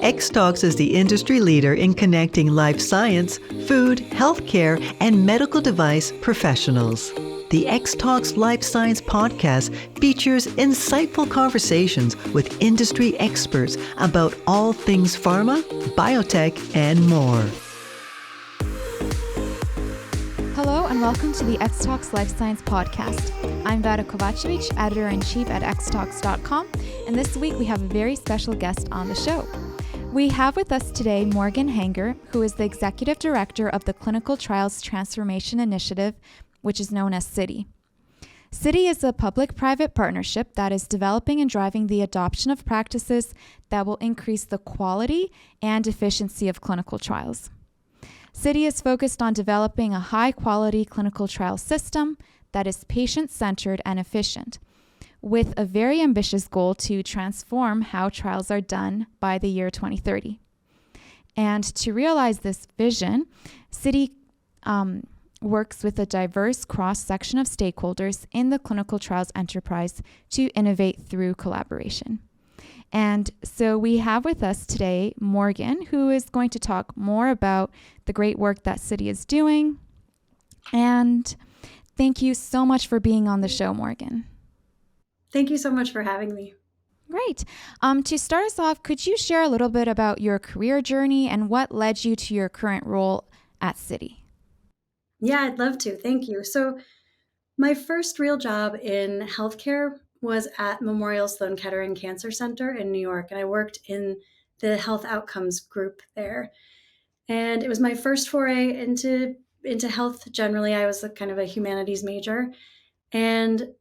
Xtalks is the industry leader in connecting life science, food, healthcare, and medical device professionals. The Xtalks Life Science podcast features insightful conversations with industry experts about all things pharma, biotech, and more. Hello and welcome to the Xtalks Life Science Podcast. I'm Vera, editor-in-chief at Xtalks.com, and this week we have a very special guest on the show. We have with us today Morgan Hanger, who is the Executive Director of the Clinical Trials Transformation Initiative, which is known as CTTI. CTTI is a public-private partnership that is developing and driving the adoption of practices that will increase the quality and efficiency of clinical trials. CTTI is focused on developing a high-quality clinical trial system that is patient-centered and efficient, with a very ambitious goal to transform how trials are done by the year 2030. And to realize this vision, CTTI works with a diverse cross-section of stakeholders in the clinical trials enterprise to innovate through collaboration. And so we have with us today Morgan, who is going to talk more about the great work that CTTI is doing. And thank you so much for being on the show, Morgan. Thank you so much for having me. Great. To start us off, could you share a little bit about your career journey and what led you to your current role at CTTI? Yeah, I'd love to. Thank you. So my first real job in healthcare was at Memorial Sloan Kettering Cancer Center in New York, and I worked in the health outcomes group there. And it was my first foray into health generally. I was kind of a humanities major. And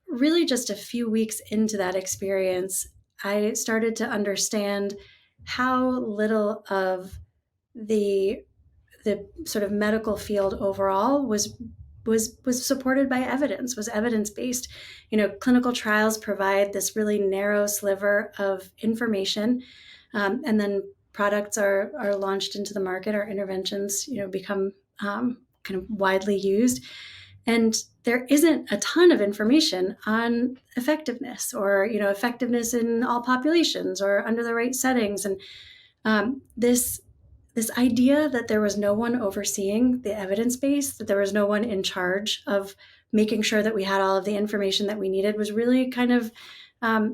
really just a few weeks into that experience, I started to understand how little of the sort of medical field overall was supported by evidence, was evidence-based. Clinical trials provide this really narrow sliver of information, and then products are launched into the market, or interventions, become kind of widely used. And there isn't a ton of information on effectiveness, or effectiveness in all populations or under the right settings. And this idea that there was no one overseeing the evidence base, that there was no one in charge of making sure that we had all of the information that we needed, was really kind of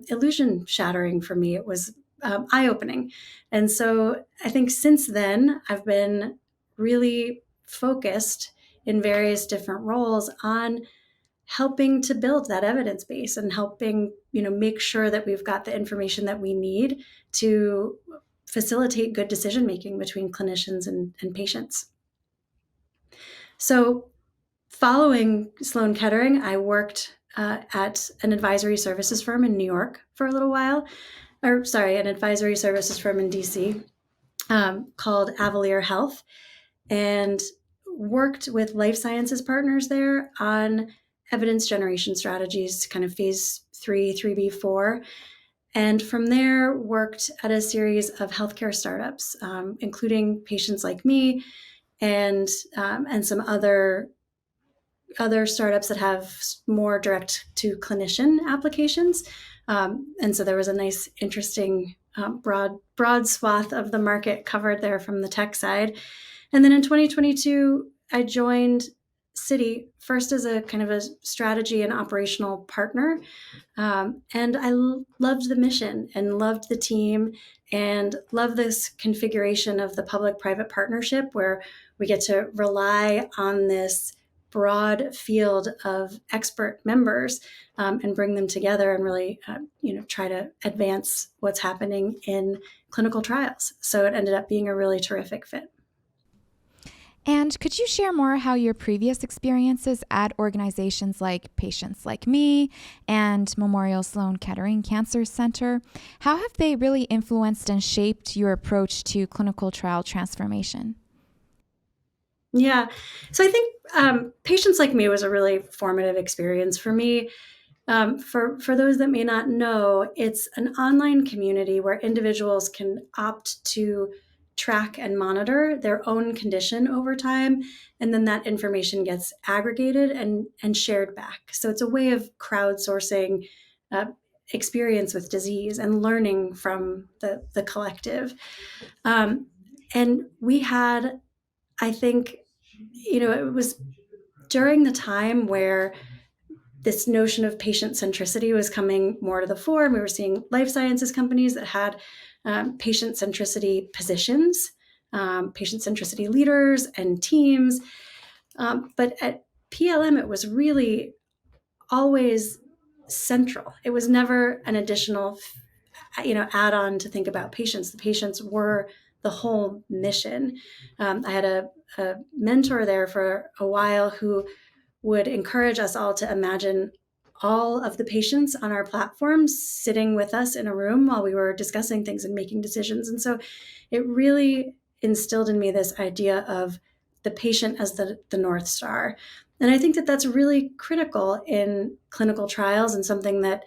illusion shattering for me. It was eye-opening. And so I think since then, I've been really focused in various different roles on helping to build that evidence base and helping, make sure that we've got the information that we need to facilitate good decision-making between clinicians and patients. So following Sloan Kettering, I worked at an advisory services firm in New York for a little while, an advisory services firm in DC called Avalier Health, and worked with life sciences partners there on evidence generation strategies, kind of phase 3, 3B4. And from there, worked at a series of healthcare startups, including PatientsLikeMe and some other startups that have more direct to clinician applications. And so there was a nice, interesting, broad swath of the market covered there from the tech side. And then in 2022, I joined CTTI first as a kind of a strategy and operational partner. And I loved the mission and loved the team and loved this configuration of the public-private partnership, where we get to rely on this broad field of expert members and bring them together and really, try to advance what's happening in clinical trials. So it ended up being a really terrific fit. And could you share more how your previous experiences at organizations like PatientsLikeMe and Memorial Sloan Kettering Cancer Center, how have they really influenced and shaped your approach to clinical trial transformation? Yeah, so I think PatientsLikeMe was a really formative experience for me. For those that may not know, it's an online community where individuals can opt to track and monitor their own condition over time, and then that information gets aggregated and shared back. So it's a way of crowdsourcing experience with disease and learning from the collective. And we had, I think, it was during the time where this notion of patient centricity was coming more to the fore. We were seeing life sciences companies that had patient centricity positions, patient centricity leaders and teams. But at PLM, it was really always central. It was never an additional, add-on to think about patients. The patients were the whole mission. I had a mentor there for a while who would encourage us all to imagine all of the patients on our platform sitting with us in a room while we were discussing things and making decisions. And so it really instilled in me this idea of the patient as the North Star. And I think that that's really critical in clinical trials, and something that,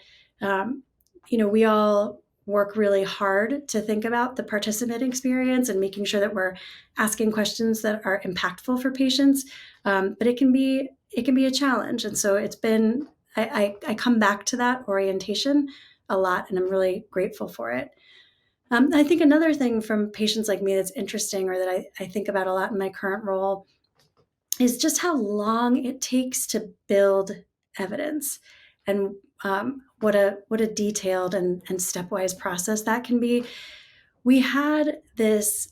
we all work really hard to think about the participant experience and making sure that we're asking questions that are impactful for patients. But it can be a challenge. And so it's been, I come back to that orientation a lot, and I'm really grateful for it. I think another thing from Patients Like Me that's interesting, or that I think about a lot in my current role, is just how long it takes to build evidence, and what a detailed and stepwise process that can be. We had this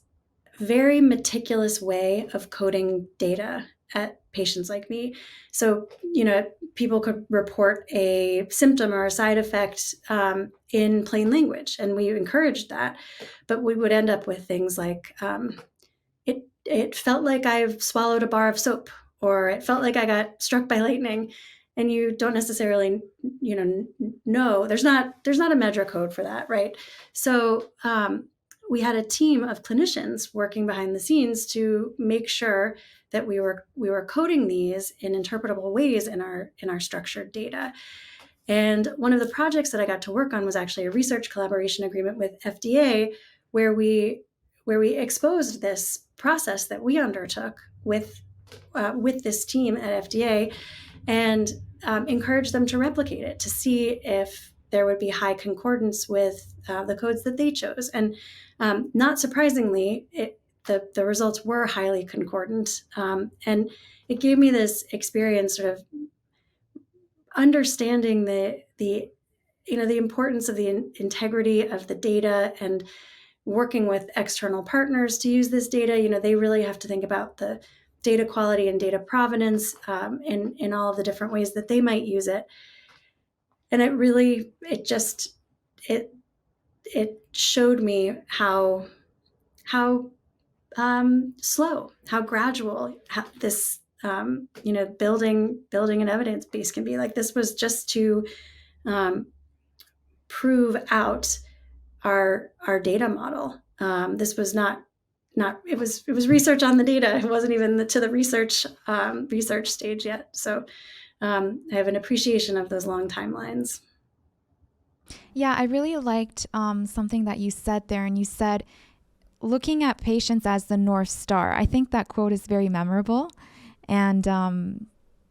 very meticulous way of coding data at Patients Like Me. So, people could report a symptom or a side effect in plain language, and we encouraged that. But we would end up with things like, it felt like I've swallowed a bar of soap, or it felt like I got struck by lightning. And you don't necessarily, know. There's not a measure code for that, right? So we had a team of clinicians working behind the scenes to make sure that we were coding these in interpretable ways in our structured data. And one of the projects that I got to work on was actually a research collaboration agreement with FDA, where we exposed this process that we undertook with this team at FDA, and encouraged them to replicate it to see if there would be high concordance with the codes that they chose. And not surprisingly, the results were highly concordant. And it gave me this experience, sort of understanding the importance of the integrity of the data, and working with external partners to use this data. They really have to think about the data quality and data provenance in all of the different ways that they might use it. And it showed me how slow, how gradual this building an evidence base can be. Like, this was just to prove out our data model. This was not it was research on the data. It wasn't even to the research stage yet. So I have an appreciation of those long timelines. Yeah, I really liked something that you said there, and you said looking at patients as the North Star. I think that quote is very memorable, and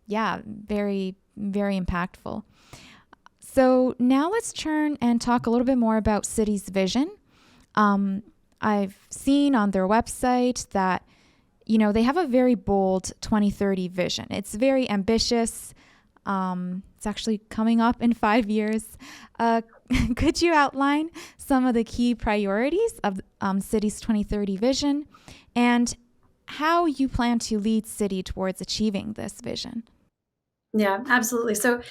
very, very impactful. So now let's turn and talk a little bit more about City's vision. I've seen on their website that, they have a very bold 2030 vision. It's very ambitious. It's actually coming up in 5 years. Could you outline some of the key priorities of City's 2030 vision, and how you plan to lead City towards achieving this vision? Yeah, absolutely. So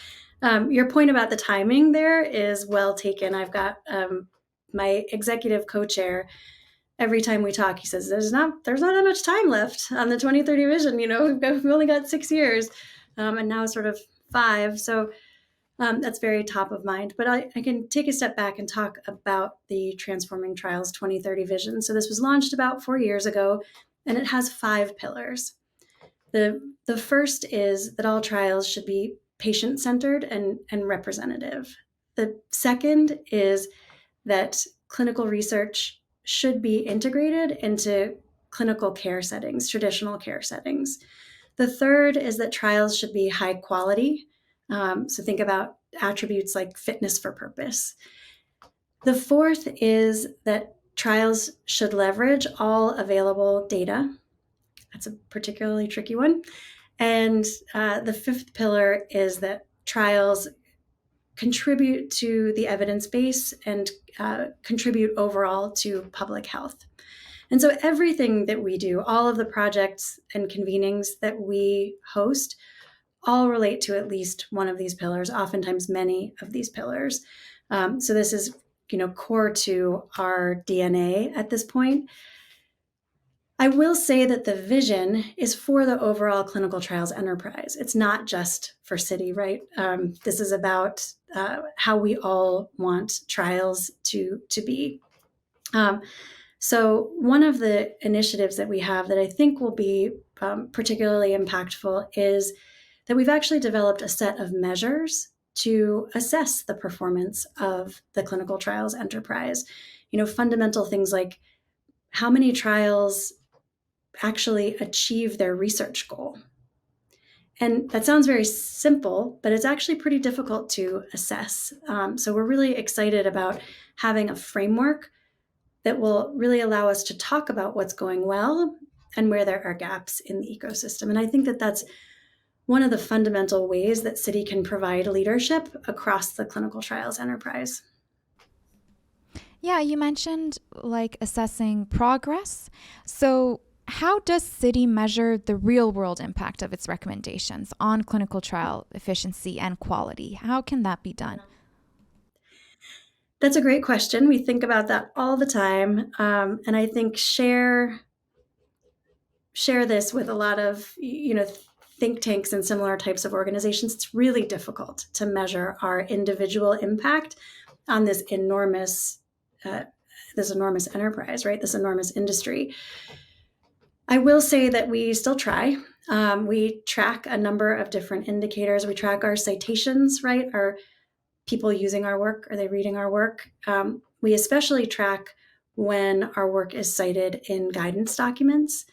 your point about the timing there is well taken. I've got my executive co-chair. Every time we talk, he says, there's not that much time left on the 2030 vision. We've only got 6 years, and now sort of 5. So that's very top of mind. But I can take a step back and talk about the Transforming Trials 2030 vision. So this was launched about 4 years ago, and it has 5 pillars. The first is that all trials should be patient-centered and representative. The second is that clinical research should be integrated into clinical care settings, traditional care settings. The third is that trials should be high quality. So think about attributes like fitness for purpose. The fourth is that trials should leverage all available data. That's a particularly tricky one. And the fifth pillar is that trials contribute to the evidence base and contribute overall to public health. And so everything that we do, all of the projects and convenings that we host, all relate to at least one of these pillars, oftentimes many of these pillars. So this is, core to our DNA at this point. I will say that the vision is for the overall clinical trials enterprise. It's not just for City, right? This is about how we all want trials to be. So one of the initiatives that we have that I think will be particularly impactful is that we've actually developed a set of measures to assess the performance of the clinical trials enterprise. Fundamental things like how many trials actually achieve their research goal. And that sounds very simple, but it's actually pretty difficult to assess. So we're really excited about having a framework that will really allow us to talk about what's going well and where there are gaps in the ecosystem. And I think that that's one of the fundamental ways that City can provide leadership across the clinical trials enterprise. Yeah, you mentioned assessing progress. So how does City measure the real world impact of its recommendations on clinical trial efficiency and quality? How can that be done? That's a great question. We think about that all the time. And I think share this with a lot of, think tanks and similar types of organizations. It's really difficult to measure our individual impact on this enormous enterprise, right? This enormous industry. I will say that we still try. We track a number of different indicators. We track our citations, right? Are people using our work? Are they reading our work? We especially track when our work is cited in guidance documents,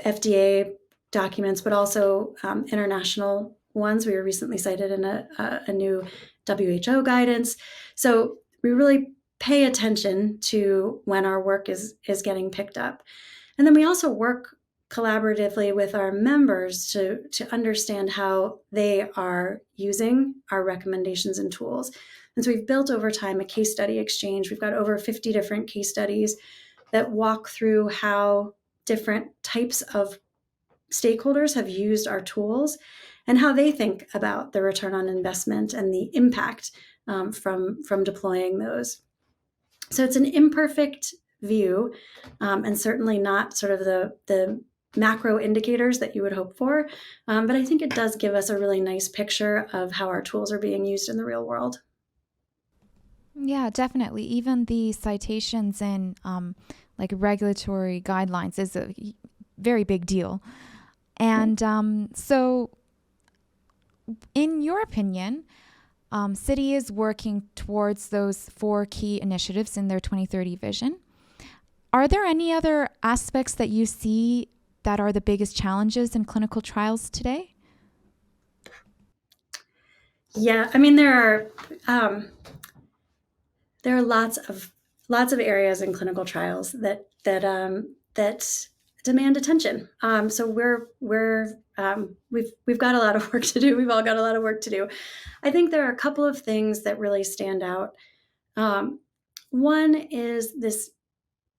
FDA documents, but also international ones. We were recently cited in a new WHO guidance. So we really pay attention to when our work is getting picked up. And then we also work collaboratively with our members to understand how they are using our recommendations and tools. And so we've built over time a case study exchange. We've got over 50 different case studies that walk through how different types of stakeholders have used our tools and how they think about the return on investment and the impact from deploying those. So it's an imperfect view, and certainly not sort of the macro indicators that you would hope for, but I think it does give us a really nice picture of how our tools are being used in the real world. Yeah, definitely. Even the citations in regulatory guidelines is a very big deal. And so in your opinion, City is working towards those 4 key initiatives in their 2030 vision. Are there any other aspects that you see that are the biggest challenges in clinical trials today? Yeah, I mean, there are lots of areas in clinical trials that demand attention. So we've got a lot of work to do. We've all got a lot of work to do. I think there are a couple of things that really stand out. One is this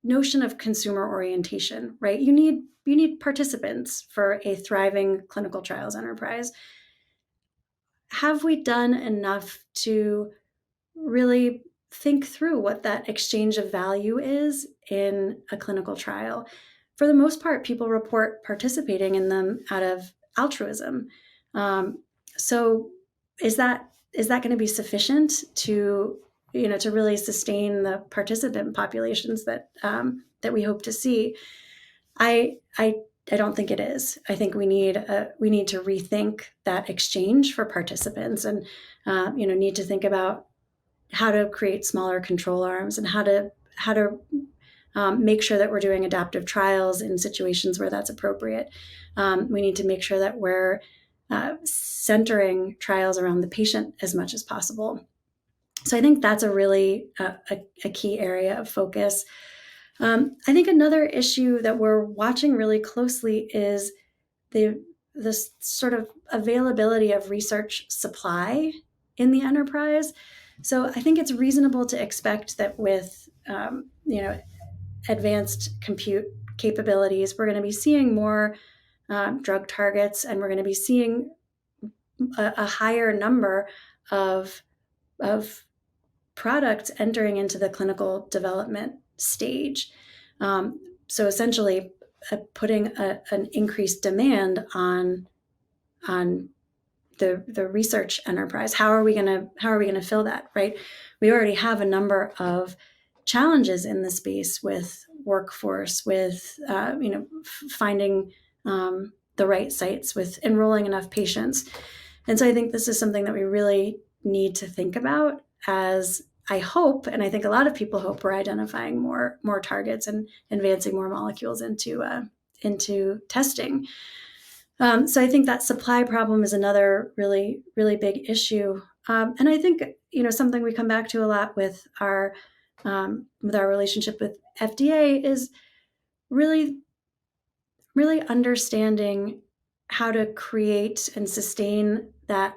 notion of consumer orientation, right? You need participants for a thriving clinical trials enterprise. Have we done enough to really think through what that exchange of value is in a clinical trial? For the most part, people report participating in them out of altruism. So is that going to be sufficient to really sustain the participant populations that we hope to see? I don't think it is. I think we need to rethink that exchange for participants, and need to think about how to create smaller control arms and how to make sure that we're doing adaptive trials in situations where that's appropriate. We need to make sure that we're centering trials around the patient as much as possible. So I think that's a really a key area of focus. I think another issue that we're watching really closely is the sort of availability of research supply in the enterprise. So I think it's reasonable to expect that with advanced compute capabilities, we're going to be seeing more drug targets, and we're going to be seeing a higher number of products entering into the clinical development stage. So essentially, putting an increased demand on the research enterprise. How are we going to fill that? Right? We already have a number of challenges in the space with workforce, with finding the right sites, with enrolling enough patients. And so I think this is something that we really need to think about, as I hope, and I think a lot of people hope, we're identifying more targets and advancing more molecules into testing. So I think that supply problem is another really, really big issue. And I think, something we come back to a lot with our relationship with FDA is really, really understanding how to create and sustain that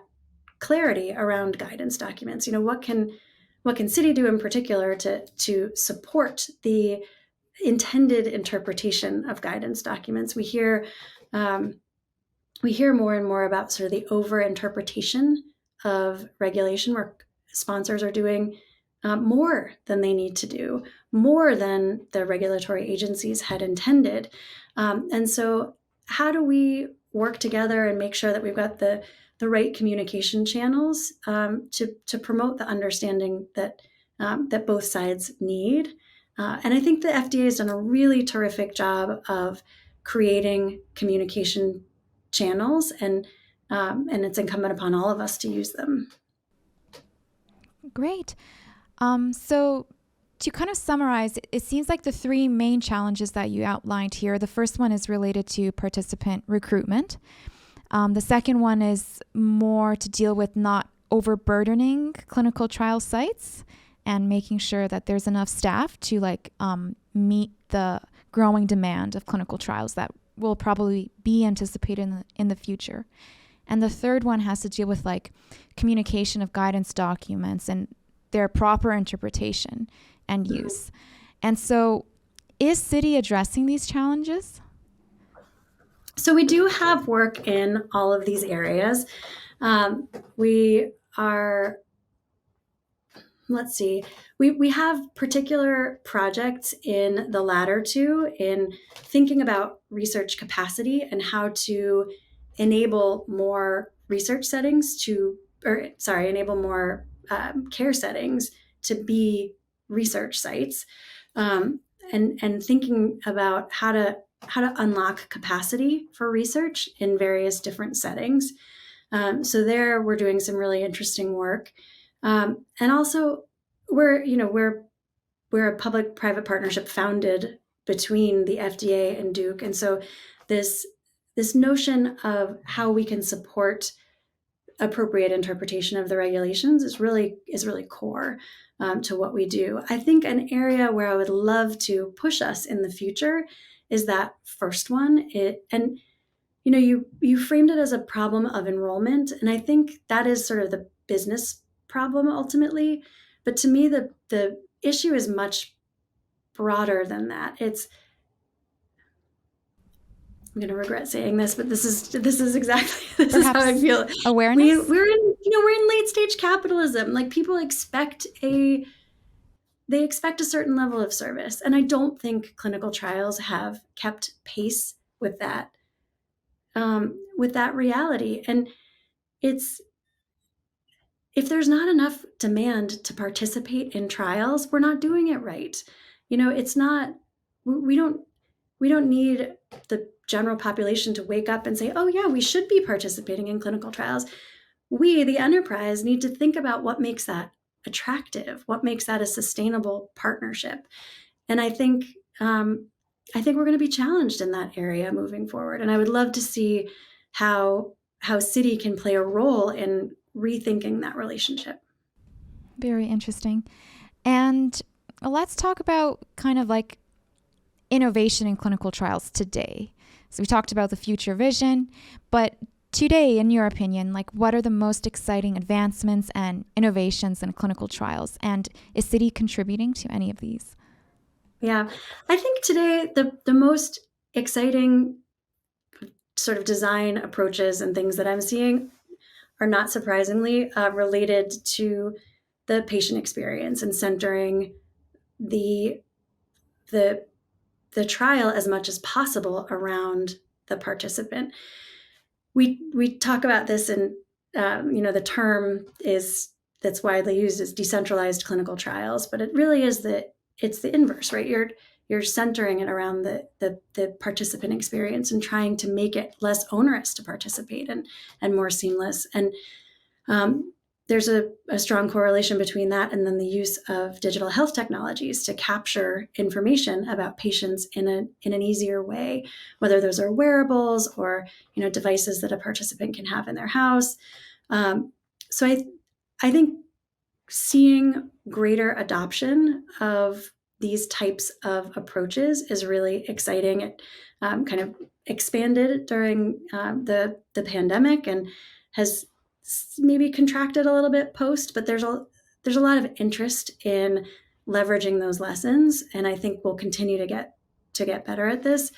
clarity around guidance documents. What can Citi do in particular to support the intended interpretation of guidance documents? We hear more and more about sort of the over-interpretation of regulation, where sponsors are doing more than they need to do, more than the regulatory agencies had intended. And so how do we work together and make sure that we've got the right communication channels to promote the understanding that both sides need? And I think the FDA has done a really terrific job of creating communication channels, and it's incumbent upon all of us to use them. Great. So to kind of summarize, it seems like the three main challenges that you outlined here, the first one is related to participant recruitment. The second one is more to deal with not overburdening clinical trial sites and making sure that there's enough staff to meet the growing demand of clinical trials that will probably be anticipated in the future. And the third one has to deal with communication of guidance documents and their proper interpretation and use. And so is Citi addressing these challenges? So we do have work in all of these areas. We are, let's see, we have particular projects in the latter two, in thinking about research capacity and how to enable more research settings enable more care settings to be research sites, and thinking about how to unlock capacity for research in various different settings. So there we're doing some really interesting work. And also we're a public-private partnership founded between the FDA and Duke. And so this notion of how we can support appropriate interpretation of the regulations is really core to what we do. I think an area where I would love to push us in the future is that first one. You framed it as a problem of enrollment, and I think that is sort of the business problem ultimately. But to me, the issue is much broader than that. I'm going to regret saying this, but this is exactly is how I feel. Awareness. We're in late stage capitalism. People expect a certain level of service, and I don't think clinical trials have kept pace with that reality. And if there's not enough demand to participate in trials, we're not doing it right. It's not. We don't need the general population to wake up and say, oh yeah, we should be participating in clinical trials. We, the enterprise, need to think about what makes that attractive, what makes that a sustainable partnership. And I think we're going to be challenged in that area moving forward. And I would love to see how City can play a role in rethinking that relationship. Very interesting. And let's talk about kind of like innovation in clinical trials today. So we talked about the future vision, but today, in your opinion, like what are the most exciting advancements and innovations in clinical trials? And is City contributing to any of these? Yeah, I think today the most exciting sort of design approaches and things that I'm seeing are not surprisingly related to the patient experience and centering the the the trial as much as possible around the participant. We talk about this, and the term that's widely used is decentralized clinical trials, but it really is it's the inverse, right? You're centering it around the participant experience and trying to make it less onerous to participate and more seamless. And there's a strong correlation between that and then the use of digital health technologies to capture information about patients in an easier way, whether those are wearables or devices that a participant can have in their house. So I think seeing greater adoption of these types of approaches is really exciting. It kind of expanded during the pandemic and has maybe contracted a little bit post, but there's a lot of interest in leveraging those lessons, and I think we'll continue to get better at this.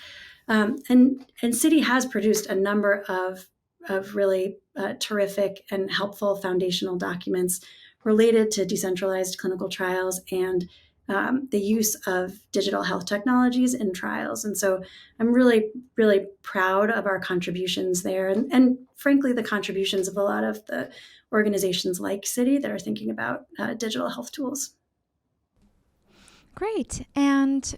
And City has produced a number of really terrific and helpful foundational documents related to decentralized clinical trials and the use of digital health technologies in trials. And so I'm really, really proud of our contributions there. And frankly, the contributions of a lot of the organizations like City that are thinking about digital health tools. Great. And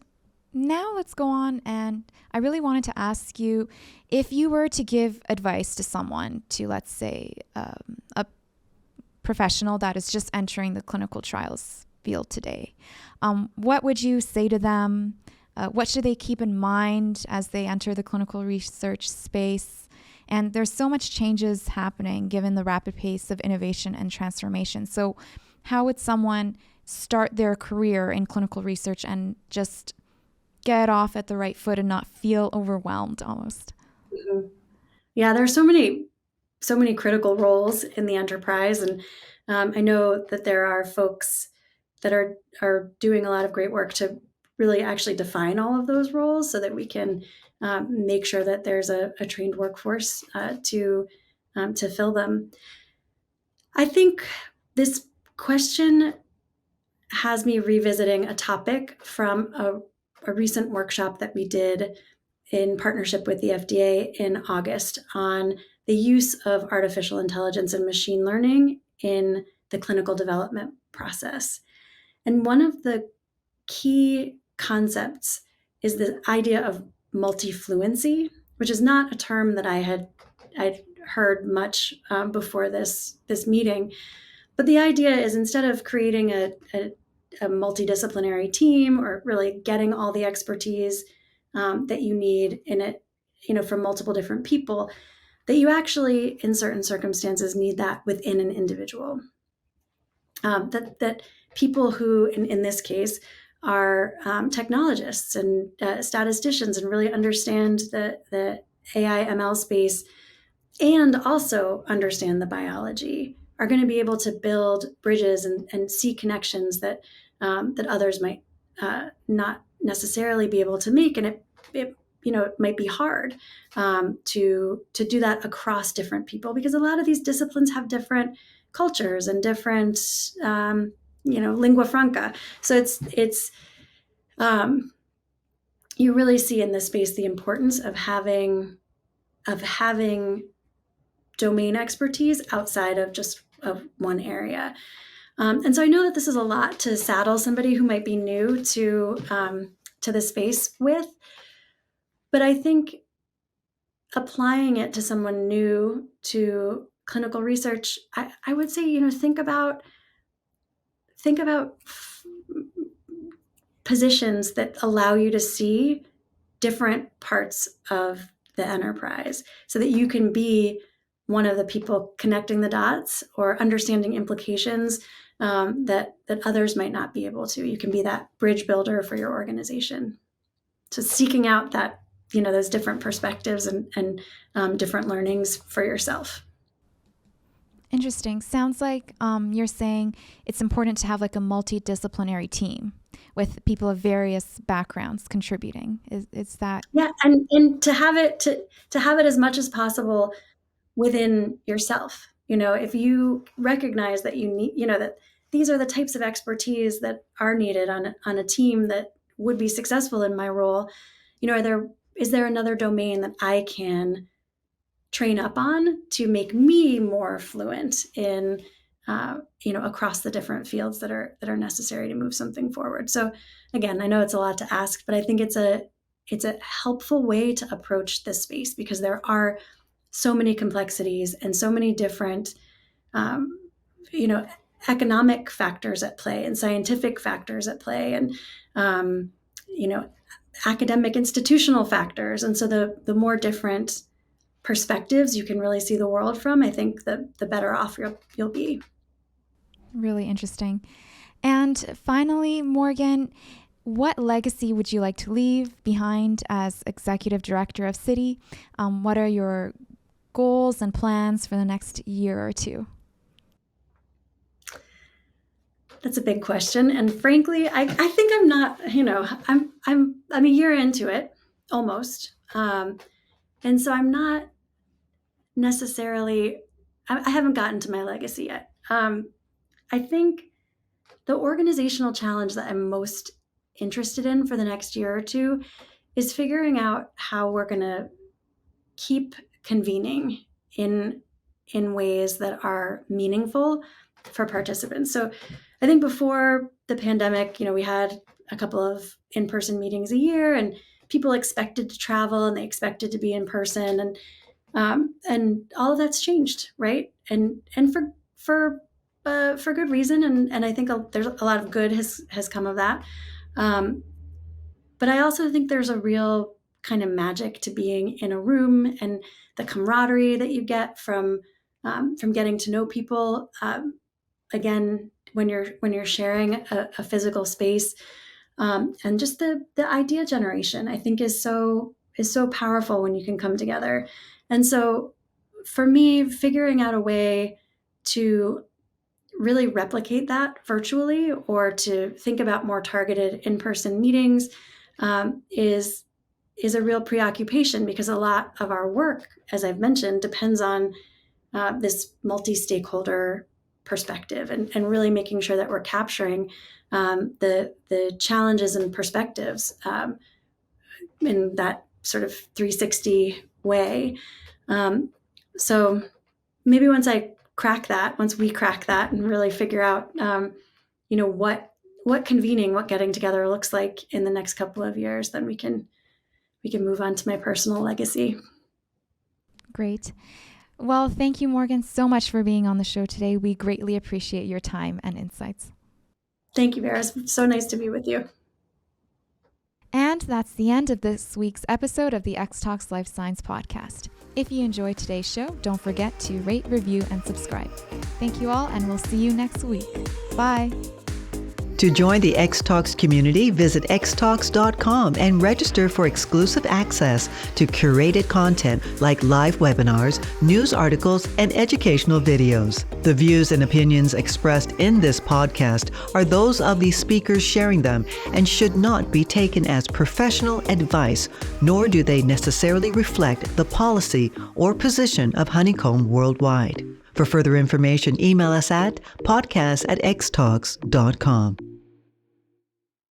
now let's go on, and I really wanted to ask you if you were to give advice to someone, to let's say a professional that is just entering the clinical trials field today, what would you say to them? What should they keep in mind as they enter the clinical research space? And there's so much changes happening given the rapid pace of innovation and transformation. So how would someone start their career in clinical research and just get off at the right foot and not feel overwhelmed almost? Mm-hmm. Yeah, there are so many critical roles in the enterprise, and I know that there are folks that are doing a lot of great work to really actually define all of those roles so that we can make sure that there's a trained workforce to fill them. I think this question has me revisiting a topic from a recent workshop that we did in partnership with the FDA in August on the use of artificial intelligence and machine learning in the clinical development process. And one of the key concepts is the idea of multifluency, which is not a term that I'd heard much before this meeting. But the idea is, instead of creating a multidisciplinary team or really getting all the expertise that you need in it, from multiple different people, that you actually, in certain circumstances, need that within an individual. That people who, in this case, are technologists and statisticians and really understand the AI ML space and also understand the biology are going to be able to build bridges and see connections that others might not necessarily be able to make. And it might be hard to do that across different people, because a lot of these disciplines have different cultures and different lingua franca. So it's you really see in this space the importance of having domain expertise outside of just of one area. And so I know that this is a lot to saddle somebody who might be new to the space with, but I think applying it to someone new to clinical research, I would say, think about positions that allow you to see different parts of the enterprise so that you can be one of the people connecting the dots or understanding implications that others might not be able to. You can be that bridge builder for your organization. So seeking out that, those different perspectives and different learnings for yourself. Interesting. Sounds like you're saying it's important to have like a multidisciplinary team with people of various backgrounds contributing. Is that? Yeah, and to have it as much as possible within yourself. If you recognize that you need, that these are the types of expertise that are needed on a team that would be successful in my role, is there another domain that I can train up on to make me more fluent in, across the different fields that are necessary to move something forward. So again, I know it's a lot to ask, but I think it's a helpful way to approach this space because there are so many complexities and so many different, economic factors at play and scientific factors at play and, academic institutional factors. And so the more different perspectives you can really see the world from, I think the better off you'll be. Really interesting. And finally, Morgan, what legacy would you like to leave behind as executive director of Citi? What are your goals and plans for the next year or two? That's a big question, and frankly, I think I'm not. I'm a year into it almost, and so I'm not necessarily. I haven't gotten to my legacy yet. I think the organizational challenge that I'm most interested in for the next year or two is figuring out how we're going to keep convening in ways that are meaningful for participants. So I think before the pandemic, we had a couple of in-person meetings a year and people expected to travel and they expected to be in person and all of that's changed, right? And for good reason. And I think there's a lot of good has come of that. But I also think there's a real kind of magic to being in a room and the camaraderie that you get from getting to know people. Again, when you're sharing a physical space, and just the idea generation, I think is so powerful when you can come together. And so, for me, figuring out a way to really replicate that virtually, or to think about more targeted in-person meetings, is a real preoccupation because a lot of our work, as I've mentioned, depends on this multi-stakeholder perspective and really making sure that we're capturing the challenges and perspectives in that sort of 360 way. So maybe once we crack that and really figure out, what convening, what getting together looks like in the next couple of years, then we can move on to my personal legacy. Great. Well, thank you, Morgan, so much for being on the show today. We greatly appreciate your time and insights. Thank you, Vera. It's so nice to be with you. And that's the end of this week's episode of the Xtalks Life Science Podcast. If you enjoyed today's show, don't forget to rate, review, and subscribe. Thank you all, and we'll see you next week. Bye. To join the Xtalks community, visit Xtalks.com and register for exclusive access to curated content like live webinars, news articles, and educational videos. The views and opinions expressed in this podcast are those of the speakers sharing them and should not be taken as professional advice, nor do they necessarily reflect the policy or position of Honeycomb Worldwide. For further information, email us at podcast@xtalks.com.